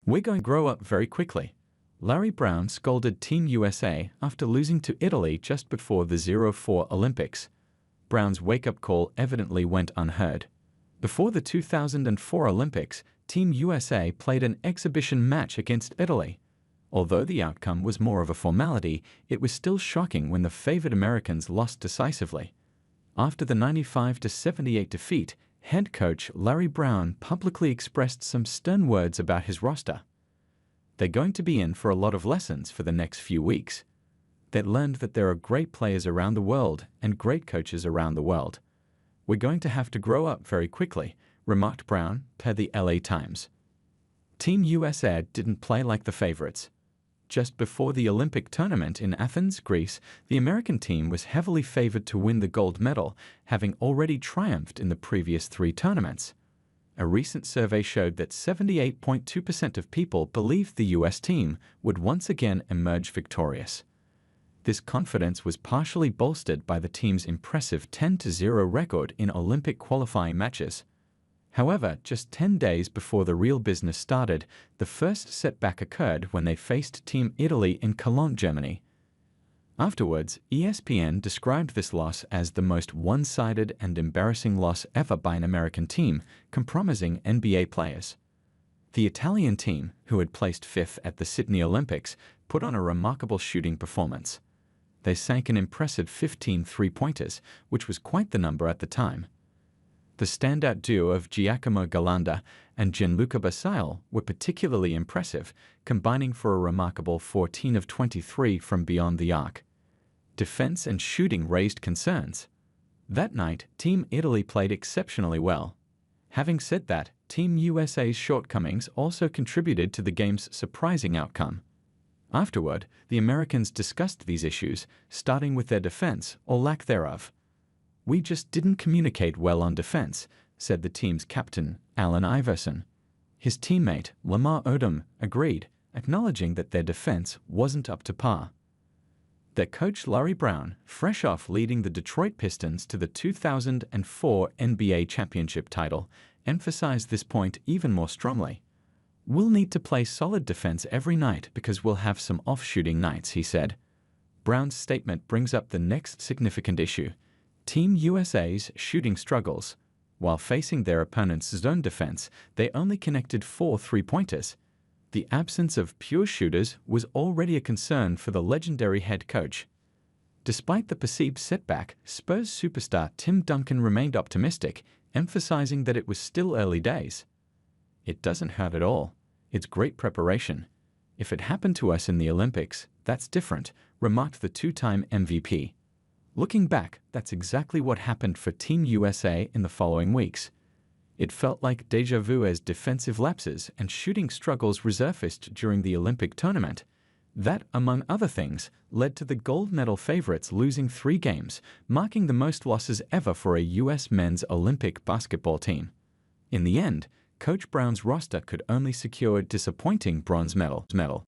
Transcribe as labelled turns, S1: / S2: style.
S1: "We're going to grow up very quickly," Larry Brown scolded Team USA after losing to Italy just before the 04 Olympics. Brown's wake-up call evidently went unheard. Before the 2004 Olympics, Team USA played an exhibition match against Italy. Although the outcome was more of a formality, it was still shocking when the favored Americans lost decisively. After the 95-78 defeat, head coach Larry Brown publicly expressed some stern words about his roster. "They're going to be in for a lot of lessons for the next few weeks. They learned that there are great players around the world and great coaches around the world. We're going to have to grow up very quickly," remarked Brown, per the LA Times. Team USA didn't play like the favorites. Just before the Olympic tournament in Athens, Greece, the American team was heavily favored to win the gold medal, having already triumphed in the previous 3 tournaments. A recent survey showed that 78.2% of people believed the US team would once again emerge victorious. This confidence was partially bolstered by the team's impressive 10-0 record in Olympic qualifying matches. However, just 10 days before the real business started, the first setback occurred when they faced Team Italy in Cologne, Germany. Afterwards, ESPN described this loss as the most one-sided and embarrassing loss ever by an American team, compromising NBA players. The Italian team, who had placed 5th at the Sydney Olympics, put on a remarkable shooting performance. They sank an impressive 15 three-pointers, which was quite the number at the time. The standout duo of Giacomo Galanda and Gianluca Basile were particularly impressive, combining for a remarkable 14 of 23 from beyond the arc. Defense and shooting raised concerns. That night, Team Italy played exceptionally well. Having said that, Team USA's shortcomings also contributed to the game's surprising outcome. Afterward, the Americans discussed these issues, starting with their defense, or lack thereof. "We just didn't communicate well on defense," said the team's captain, Allen Iverson. His teammate, Lamar Odom, agreed, acknowledging that their defense wasn't up to par. Their coach Larry Brown, fresh off leading the Detroit Pistons to the 2004 NBA championship title, emphasized this point even more strongly. "We'll need to play solid defense every night because we'll have some off-shooting nights," he said. Brown's statement brings up the next significant issue: Team USA's shooting struggles. While facing their opponent's zone defense, they only connected 4 three-pointers. The absence of pure shooters was already a concern for the legendary head coach. Despite the perceived setback, Spurs superstar Tim Duncan remained optimistic, emphasizing that it was still early days. "It doesn't hurt at all. It's great preparation. If it happened to us in the Olympics, that's different," remarked the 2-time MVP. Looking back, that's exactly what happened for Team USA in the following weeks. It felt like déjà vu as defensive lapses and shooting struggles resurfaced during the Olympic tournament. That, among other things, led to the gold medal favorites losing 3 games, marking the most losses ever for a U.S. men's Olympic basketball team. In the end, Coach Brown's roster could only secure a disappointing bronze medal.